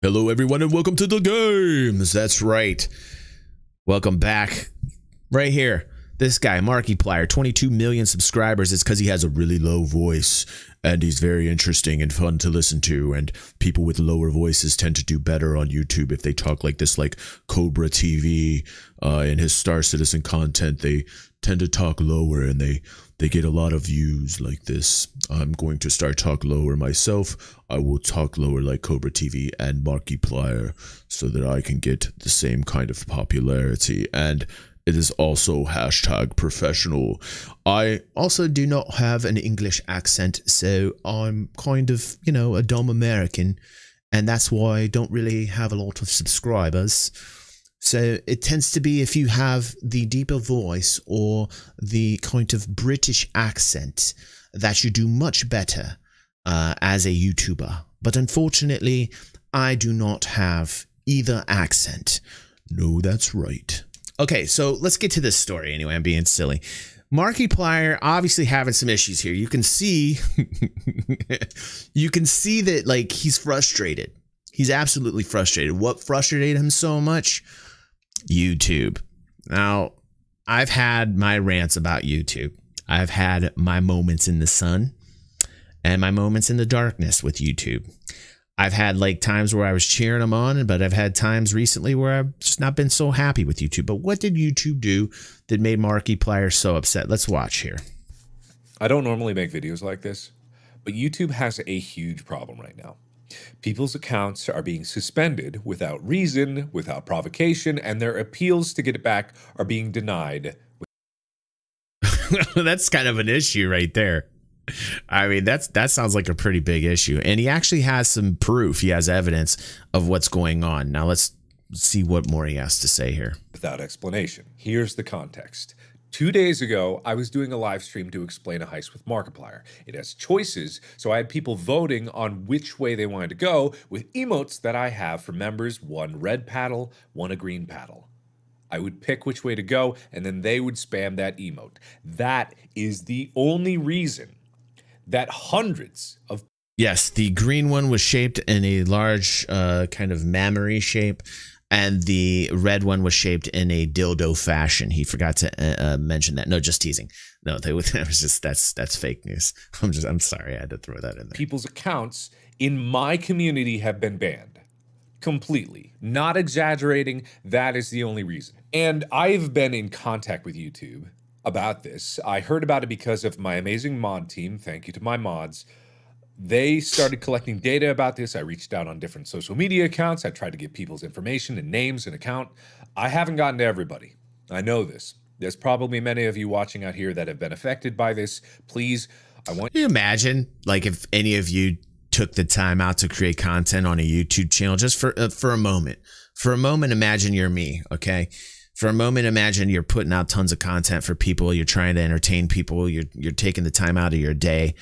Hello everyone and welcome to the games. That's right. Welcome back. Right here. This guy, Markiplier, 22 million subscribers. It's because he has a really low voice and he's very interesting and fun to listen to. And people with lower voices tend to do better on YouTube if they talk like this, like Cobra TV in his Star Citizen content. They tend to talk lower and they get a lot of views like this. I'm going to start talk lower myself. I will talk lower like Cobra TV and Markiplier so that I can get the same kind of popularity. And it is also hashtag professional. I also do not have an English accent, so I'm kind of, you know, a dumb American, and that's why I don't really have a lot of subscribers. So it tends to be if you have the deeper voice or the kind of British accent that you do much better as a YouTuber. But unfortunately, I do not have either accent. No, that's right. Okay, so let's get to this story anyway. I'm being silly. Markiplier obviously having some issues here. You can see you can see that, like, he's frustrated. He's absolutely frustrated. What frustrated him so much? YouTube. Now, I've had my rants about YouTube. I've had my moments in the sun and my moments in the darkness with YouTube. I've had like times where I was cheering them on, but I've had times recently where I've just not been so happy with YouTube. But what did YouTube do that made Markiplier so upset? Let's watch here. I don't normally make videos like this, but YouTube has a huge problem right now. People's accounts are being suspended without reason, without provocation, and their appeals to get it back are being denied. That's kind of an issue right there. I mean, that sounds like a pretty big issue. And he actually has some proof. He has evidence of what's going on. Now let's see what more he has to say here. Without explanation. Here's the context. 2 days ago, I was doing a live stream to explain a heist with Markiplier. It has choices, so I had people voting on which way they wanted to go with emotes that I have for members, one red paddle, one a green paddle. I would pick which way to go, and then they would spam that emote. That is the only reason that hundreds of... Yes, the green one was shaped in a large kind of mammary shape, and the red one was shaped in a dildo fashion. He forgot to mention that. No, just teasing. No, that was just that's fake news. I'm sorry, I had to throw that in there. People's accounts in my community have been banned completely. Not exaggerating. That is the only reason. And I've been in contact with YouTube about this. I heard about it because of my amazing mod team. Thank you to my mods. They started collecting data about this. I reached out on different social media accounts. I tried to get people's information and names and account. I haven't gotten to everybody. I know this. There's probably many of you watching out here that have been affected by this. Please, I want... Can you imagine, like, if any of you took the time out to create content on a YouTube channel just for a moment? For a moment, imagine you're me, okay? For a moment, imagine you're putting out tons of content for people. You're trying to entertain people. You're taking the time out of your day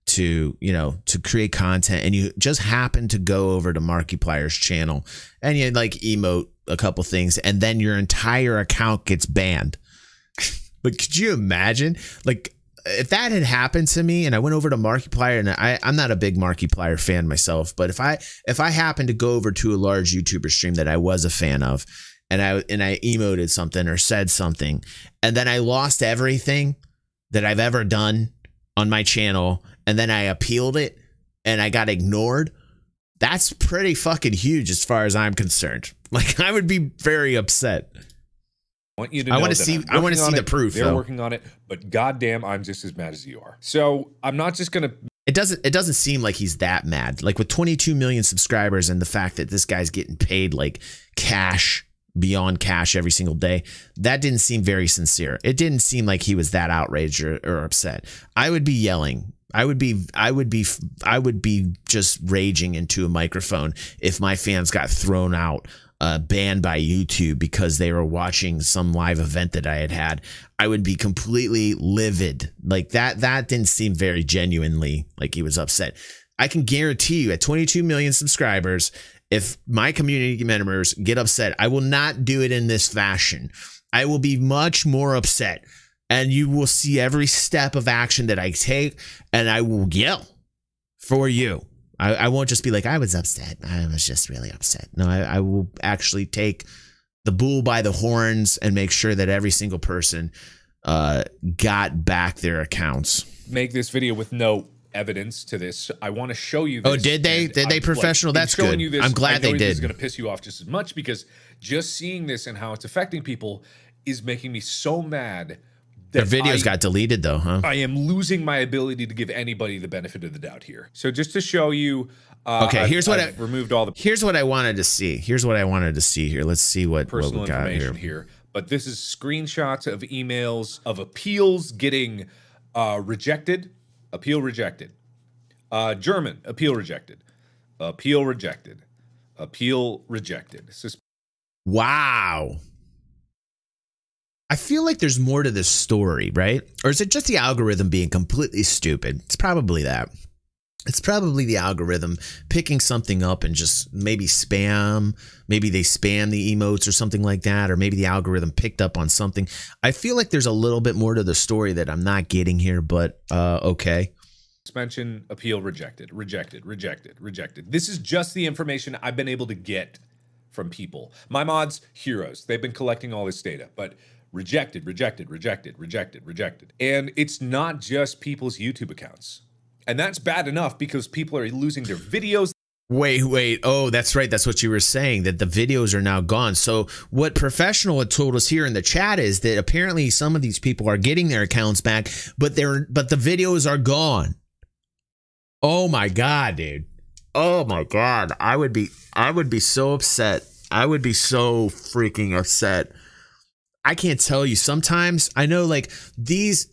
to, you know, to create content, and you just happen to go over to Markiplier's channel and you like emote a couple things, and then your entire account gets banned. But could you imagine, like, if that had happened to me and I went over to Markiplier, and I'm not a big Markiplier fan myself, but if I happened to go over to a large YouTuber stream that I was a fan of, and I emoted something or said something, and then I lost everything that I've ever done on my channel, and then I appealed it and I got ignored, that's pretty fucking huge as far as I'm concerned. Like, I would be very upset. I want you to know I want to see the proof. They're working on it, but goddamn, I'm just as mad as you are. So I'm not just gonna... It doesn't seem like he's that mad. Like, with 22 million subscribers and the fact that this guy's getting paid like cash, beyond cash every single day, that didn't seem very sincere. It didn't seem like he was that outraged or upset. I would be yelling. I would be just raging into a microphone if my fans got thrown out, banned by YouTube because they were watching some live event that I had. I would be completely livid. Like, that didn't seem very genuinely like he was upset. I can guarantee you, at 22 million subscribers, if my community members get upset, I will not do it in this fashion. I will be much more upset, and you will see every step of action that I take, and I will yell for you. I won't just be like, I was upset. I was just really upset. No, I will actually take the bull by the horns and make sure that every single person got back their accounts. Make this video with no evidence to this. I want to show you this. Oh, did they? Did they professional? Like, that's good. I'm glad they did. This is going to piss you off just as much because just seeing this and how it's affecting people is making me so mad. Their videos got deleted though, huh? I am losing my ability to give anybody the benefit of the doubt here. So just to show you, okay, here's what I've removed all the. Here's what I wanted to see. Here's what I wanted to see here. Let's see what personal we got information here. But this is screenshots of emails of appeals getting rejected. Appeal rejected. German appeal rejected. Appeal rejected. Appeal rejected. Wow. I feel like there's more to this story, right? Or is it just the algorithm being completely stupid? It's probably that. It's probably the algorithm picking something up and just maybe spam. Maybe they spam the emotes or something like that. Or maybe the algorithm picked up on something. I feel like there's a little bit more to the story that I'm not getting here, but okay. Suspension, appeal rejected, rejected, rejected, rejected. This is just the information I've been able to get from people. My mods, heroes. They've been collecting all this data, but rejected, rejected, rejected, rejected, rejected. And it's not just people's YouTube accounts. And that's bad enough because people are losing their videos. Wait. Oh, that's right. That's what you were saying, that the videos are now gone. So what Professional had told us here in the chat is that apparently some of these people are getting their accounts back, but the videos are gone. Oh my God, dude. Oh my God. I would be so upset. I would be so freaking upset. I can't tell you. Sometimes I know like these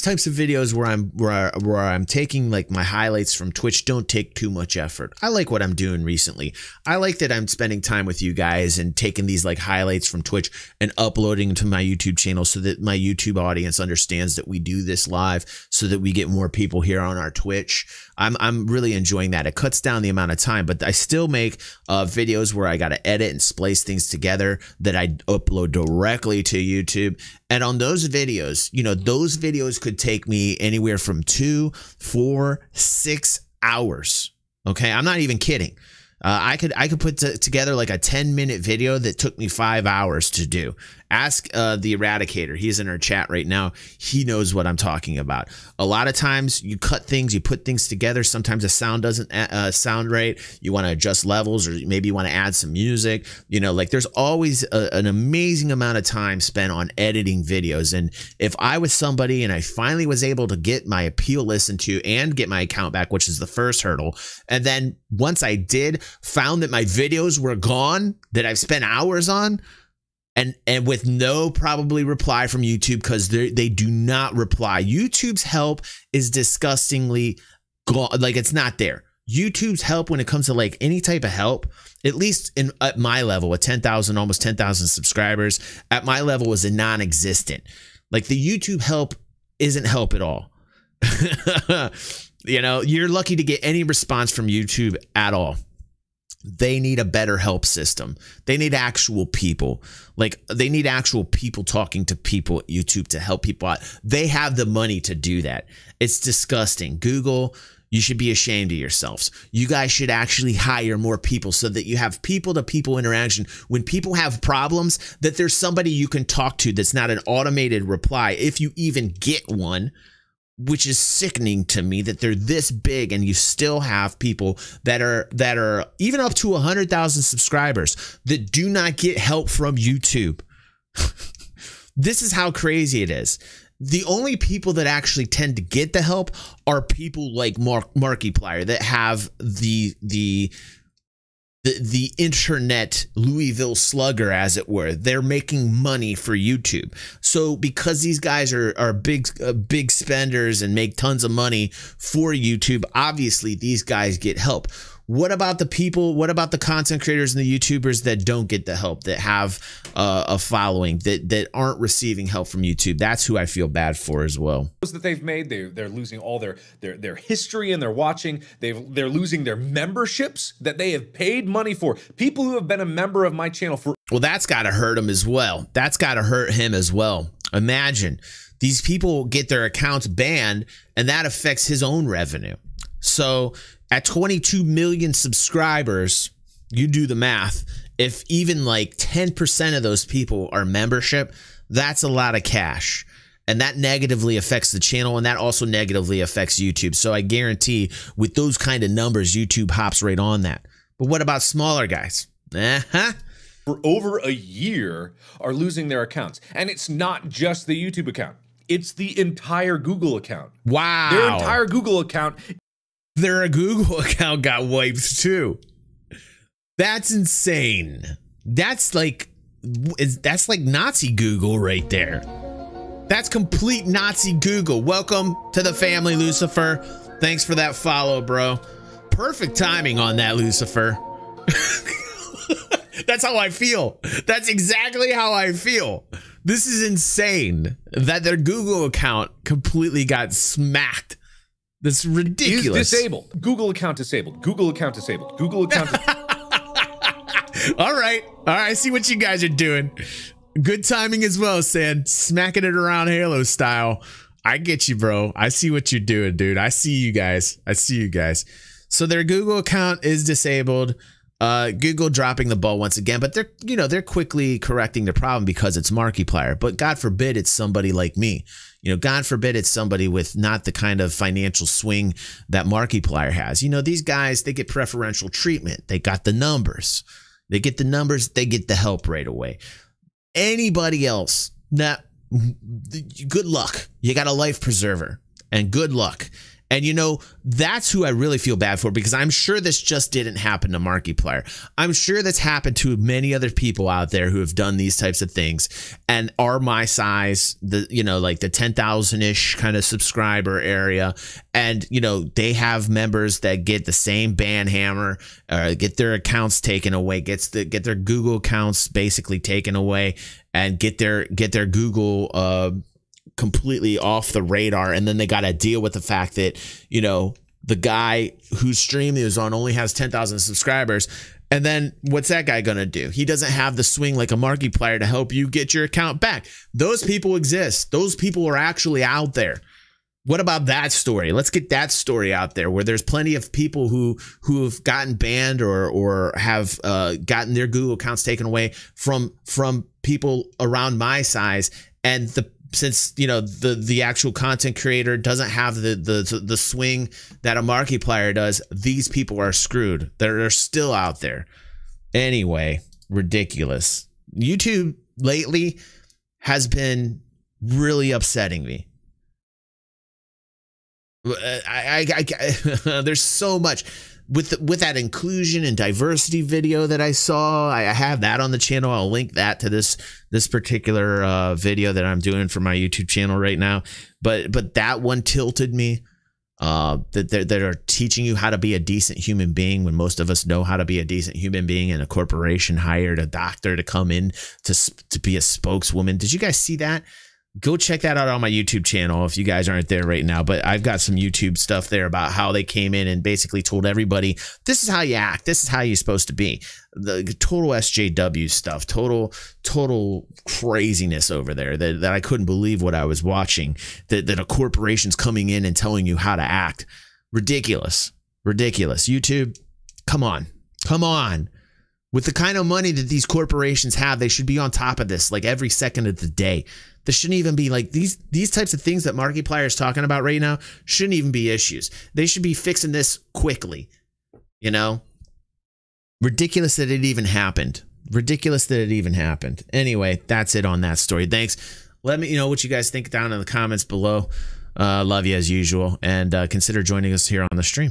types of videos where I'm taking like my highlights from Twitch don't take too much effort. I like what I'm doing recently. I like that I'm spending time with you guys and taking these like highlights from Twitch and uploading to my YouTube channel so that my YouTube audience understands that we do this live so that we get more people here on our Twitch. I'm really enjoying that. It cuts down the amount of time, but I still make videos where I got to edit and splice things together that I upload directly to YouTube. And on those videos, you know, those videos could take me anywhere from 2, 4, 6 hours. Okay, I'm not even kidding. I could put together like a 10-minute video that took me 5 hours to do. Ask the Eradicator. He's in our chat right now. He knows what I'm talking about. A lot of times you cut things, you put things together. Sometimes the sound doesn't sound right. You want to adjust levels, or maybe you want to add some music. You know, like there's always an amazing amount of time spent on editing videos. And if I was somebody and I finally was able to get my appeal listened to and get my account back, which is the first hurdle, and then once I did, found that my videos were gone that I've spent hours on, and with no probably reply from YouTube, because they do not reply. YouTube's help is disgustingly gone. Like, it's not there. YouTube's help when it comes to like any type of help, at least at my level, at 10,000, almost 10,000 subscribers, at my level was a non-existent. Like the YouTube help isn't help at all. You know, you're lucky to get any response from YouTube at all. They need a better help system. They need actual people. Like, they need actual people talking to people at YouTube to help people out. They have the money to do that. It's disgusting. Google, you should be ashamed of yourselves. You guys should actually hire more people so that you have people-to-people interaction. When people have problems, that there's somebody you can talk to that's not an automated reply, if you even get one. Which is sickening to me that they're this big and you still have people that are even up to 100,000 subscribers that do not get help from YouTube. This is how crazy it is. The only people that actually tend to get the help are people like Markiplier that have the internet Louisville slugger, as it were. They're making money for YouTube. So because these guys are big spenders and make tons of money for YouTube, obviously these guys get help. What about the people? What about the content creators and the YouTubers that don't get the help, that have a following, that aren't receiving help from YouTube? That's who I feel bad for as well. That they've made, they're losing all their history and their watching. They're losing their memberships that they have paid money for. People who have been a member of my channel for. Well, that's got to hurt him as well. That's got to hurt him as well. Imagine these people get their accounts banned, and that affects his own revenue. So At 22 million subscribers, you do the math. If even like 10% of those people are membership, that's a lot of cash. And that negatively affects the channel, and that also negatively affects YouTube. So I guarantee with those kind of numbers, YouTube hops right on that. But what about smaller guys? For over a year are losing their accounts. And it's not just the YouTube account. It's the entire Google account. Wow. Their entire Google account. Their Google account got wiped too. That's insane. That's like Nazi Google right there. That's complete Nazi Google. Welcome to the family, Lucifer. Thanks for that follow, bro. Perfect timing on that, Lucifer. That's how I feel. That's exactly how I feel. This is insane that their Google account completely got smacked. That's ridiculous. Is disabled. Google account disabled. Google account disabled. Google account disabled. All right. I see what you guys are doing. Good timing as well, San. Smacking it around Halo style. I get you, bro. I see what you're doing, dude. I see you guys. So their Google account is disabled. Google dropping the ball once again, but they're quickly correcting the problem because it's Markiplier. But God forbid it's somebody like me. God forbid it's somebody with not the kind of financial swing that Markiplier has. These guys, they get preferential treatment. They got the numbers. They get the numbers. They get the help right away. Anybody else, good luck. You got a life preserver, and good luck. And that's who I really feel bad for, because I'm sure this just didn't happen to Markiplier. I'm sure that's happened to many other people out there who have done these types of things and are my size, like the 10,000-ish kind of subscriber area. And, they have members that get the same ban hammer, get their accounts taken away, get their Google accounts basically taken away, and get their Google completely off the radar. And then they got to deal with the fact that, the guy whose stream he was on only has 10,000 subscribers. And then what's that guy going to do? He doesn't have the swing like a Markiplier to help you get your account back. Those people exist. Those people are actually out there. What about that story? Let's get that story out there, where there's plenty of people who have gotten banned or have gotten their Google accounts taken away from people around my size. And since the actual content creator doesn't have the swing that a Markiplier does, these people are screwed. They're still out there. Anyway, ridiculous. YouTube lately has been really upsetting me. There's so much with that inclusion and diversity video that I saw. I have that on the channel. I'll link that to this particular video that I'm doing for my YouTube channel right now. But that one tilted me. That are teaching you how to be a decent human being when most of us know how to be a decent human being, and a corporation hired a doctor to come in to be a spokeswoman. Did you guys see that? Go check that out on my YouTube channel if you guys aren't there right now. But I've got some YouTube stuff there about how they came in and basically told everybody, this is how you act. This is how you're supposed to be. The total SJW stuff, total craziness over there that I couldn't believe what I was watching, that a corporation's coming in and telling you how to act. Ridiculous. YouTube, come on. With the kind of money that these corporations have, they should be on top of this like every second of the day. This shouldn't even be like these types of things that Markiplier is talking about right now shouldn't even be issues. They should be fixing this quickly. Ridiculous that it even happened. Anyway, that's it on that story. Thanks. Let me know what you guys think down in the comments below. Love you as usual, and consider joining us here on the stream.